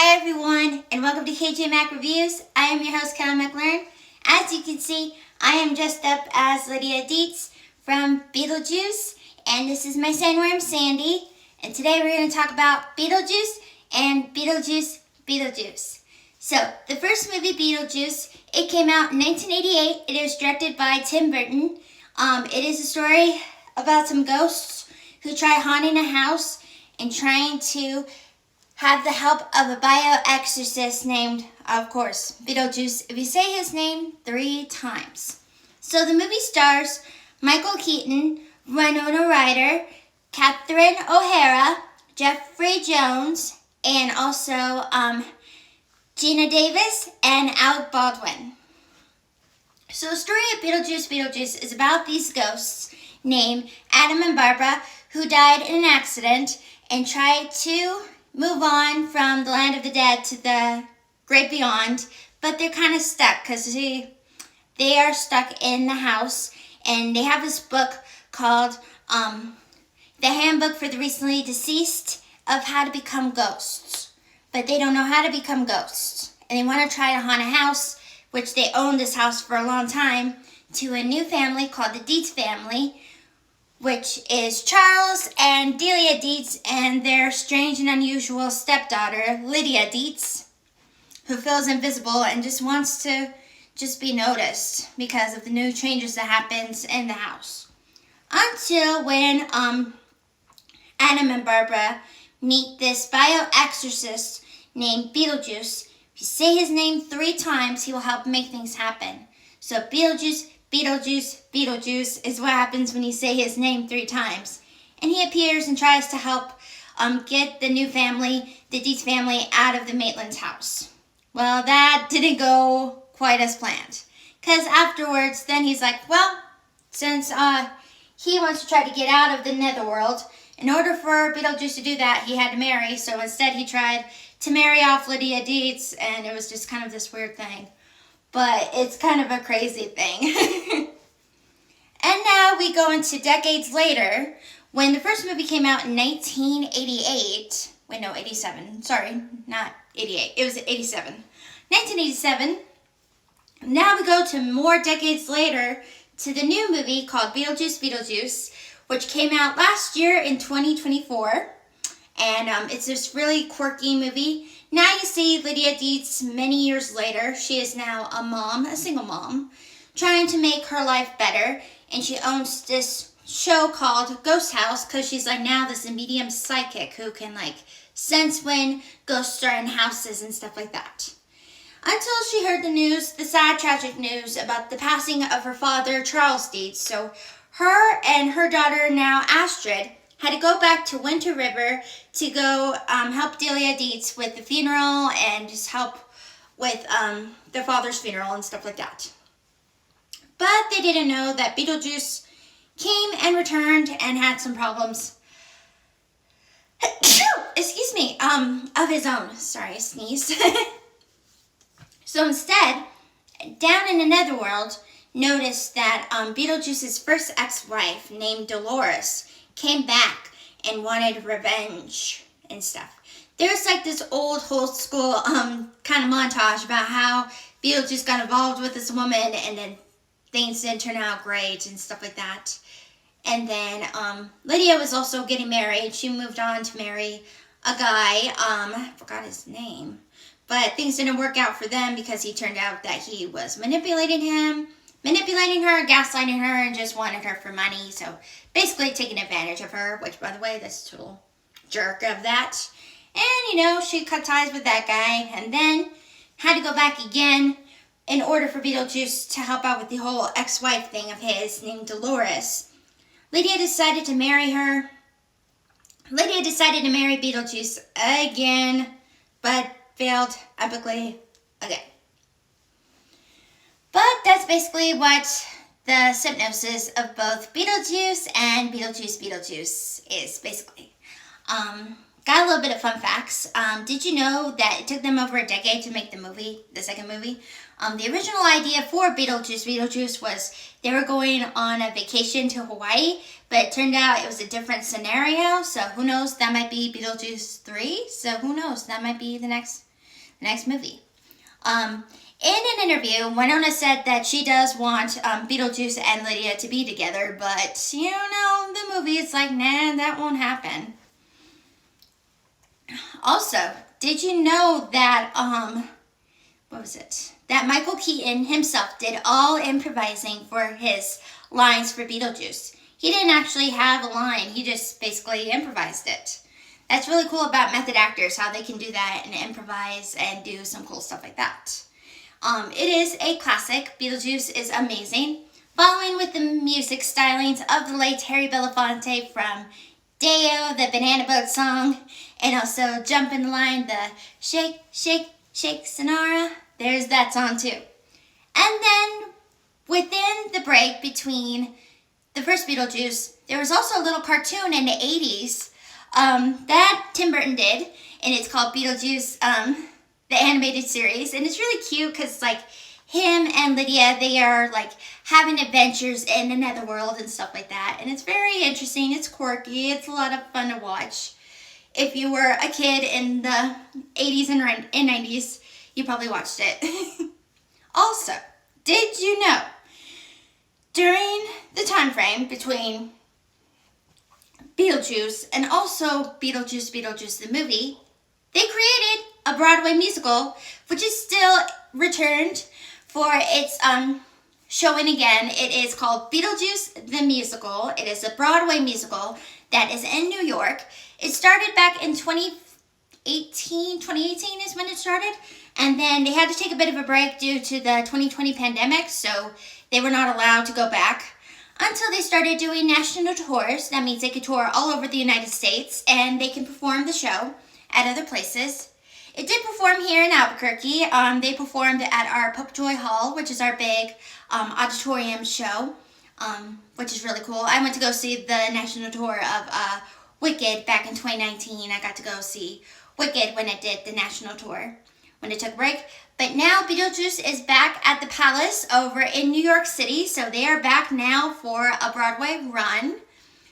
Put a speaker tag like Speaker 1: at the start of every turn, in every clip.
Speaker 1: Hi everyone, and welcome to KJ Mac Reviews. I am your host, Kelly McLaren. As you can see, I am dressed up as Lydia Dietz from Beetlejuice, and this is my sandworm, Sandy. And today we're going to talk about Beetlejuice and Beetlejuice Beetlejuice. So, the first movie, Beetlejuice, it came out in 1988. It was directed by Tim Burton. It is a story about some ghosts who try haunting a house and trying to have the help of a bio-exorcist named, of course, Beetlejuice, if you say his name 3 times. So the movie stars Michael Keaton, Winona Ryder, Catherine O'Hara, Jeffrey Jones, and also Gina Davis and Alec Baldwin. So the story of Beetlejuice Beetlejuice is about these ghosts named Adam and Barbara who died in an accident and tried to move on from the land of the dead to the great beyond, but they're kind of stuck because they are stuck in the house, and they have this book called The Handbook for the Recently Deceased of How to Become Ghosts, but they don't know how to become ghosts, and they want to try to haunt a house, which they owned this house for a long time, to a new family called the Dietz family, which is Charles and Delia Dietz and their strange and unusual stepdaughter, Lydia Dietz, who feels invisible and just wants to just be noticed because of the new changes that happens in the house. Until when Adam and Barbara meet this bio-exorcist named Beetlejuice. If you say his name 3 times, he will help make things happen. So Beetlejuice, Beetlejuice, Beetlejuice is what happens when you say his name 3 times. And he appears and tries to help get the new family, the Dietz family, out of the Maitland's house. Well, that didn't go quite as planned. Because afterwards, then he's like, well, since he wants to try to get out of the netherworld, in order for Beetlejuice to do that, he had to marry. So instead, he tried to marry off Lydia Dietz, and it was just kind of this weird thing. But it's kind of a crazy thing. And now we go into decades later, when the first movie came out in 1988. Wait, no, 87. Sorry, not 88. It was 87. 1987. Now we go to more decades later to the new movie called Beetlejuice Beetlejuice, which came out last year in 2024. And it's this really quirky movie. Now you see Lydia Dietz many years later. She is now a mom, a single mom, trying to make her life better. And she owns this show called Ghost House because she's like now this medium psychic who can like sense when ghosts are in houses and stuff like that. Until she heard the news, the sad tragic news about the passing of her father, Charles Dietz. So her and her daughter now, Astrid, had to go back to Winter River to go help Delia Dietz with the funeral and just help with their father's funeral and stuff like that. But they didn't know that Beetlejuice came and returned and had some problems. Excuse me, of his own. Sorry, I sneezed. So instead, down in the netherworld, noticed that Beetlejuice's first ex-wife, named Dolores, came back and wanted revenge and stuff. There's like this old school kind of montage about how Beetlejuice got involved with this woman and then things didn't turn out great and stuff like that. And then Lydia was also getting married. She moved on to marry a guy, I forgot his name, but things didn't work out for them because he turned out that he was manipulating her, gaslighting her, and just wanted her for money. So basically taking advantage of her, which, by the way, that's a total jerk of that. And, she cut ties with that guy and then had to go back again in order for Beetlejuice to help out with the whole ex-wife thing of his named Dolores. Lydia decided to marry her. Lydia decided to marry Beetlejuice again, but failed epically again. But that's basically what the synopsis of both Beetlejuice and Beetlejuice Beetlejuice is, basically. Got a little bit of fun facts. Did you know that it took them over a decade to make the second movie? The original idea for Beetlejuice Beetlejuice was they were going on a vacation to Hawaii, but it turned out it was a different scenario, so who knows, that might be Beetlejuice 3, so who knows, that might be the next next movie. In an interview, Winona said that she does want Beetlejuice and Lydia to be together, but, you know, the movie is like, nah, that won't happen. Also, did you know that, that Michael Keaton himself did all improvising for his lines for Beetlejuice? He didn't actually have a line, he just basically improvised it. That's really cool about method actors, how they can do that and improvise and do some cool stuff like that. It is a classic. Beetlejuice is amazing. Following with the music stylings of the late Harry Belafonte from Deo, the Banana Boat song, and also Jump in the Line, the Shake, Shake, Shake Sonora. There's that song too. And then within the break between the first Beetlejuice, there was also a little cartoon in the 80s that Tim Burton did, and it's called Beetlejuice, the animated series, and it's really cute because like him and Lydia, they are like having adventures in another world and stuff like that, and it's very interesting. It's quirky. It's a lot of fun to watch. If you were a kid in the 80s and 90s, you probably watched it. Also, did you know during the time frame between Beetlejuice and also Beetlejuice the movie, they created a Broadway musical, which is still returned for its showing again. It is called Beetlejuice the Musical. It is a Broadway musical that is in New York. It started back in 2018 is when it started, and then they had to take a bit of a break due to the 2020 pandemic, so they were not allowed to go back until they started doing national tours. That means they could tour all over the United States, and they can perform the show at other places. It did perform here in Albuquerque. They performed at our Popejoy Hall, which is our big auditorium show, which is really cool. I went to go see the national tour of Wicked back in 2019. I got to go see Wicked when it did the national tour, when it took a break. But now Beetlejuice is back at the Palace over in New York City. So they are back now for a Broadway run.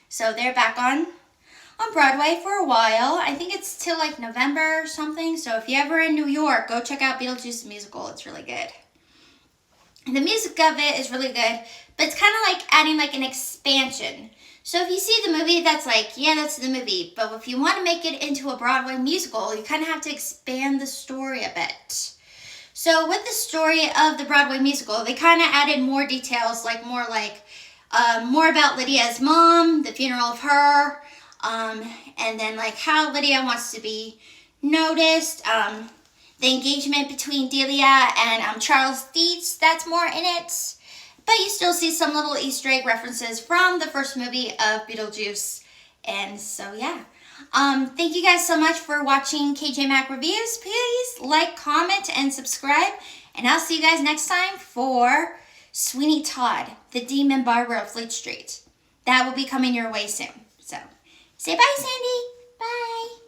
Speaker 1: So they're back on Broadway for a while. I think it's till like November or something. So if you're ever in New York, go check out Beetlejuice the Musical. It's really good. And the music of it is really good, but it's kind of like adding like an expansion. So if you see the movie, that's like, yeah, that's the movie. But if you want to make it into a Broadway musical, you kind of have to expand the story a bit. So with the story of the Broadway musical, they kind of added more details, like more about Lydia's mom, the funeral of her, and then like how Lydia wants to be noticed, the engagement between Delia and Charles Dietz, that's more in it. But you still see some little Easter egg references from the first movie of Beetlejuice. And so, yeah. Thank you guys so much for watching KJ Mac Reviews. Please like, comment, and subscribe. And I'll see you guys next time for Sweeney Todd, the Demon Barber of Fleet Street. That will be coming your way soon. So, say bye, Sandy. Bye.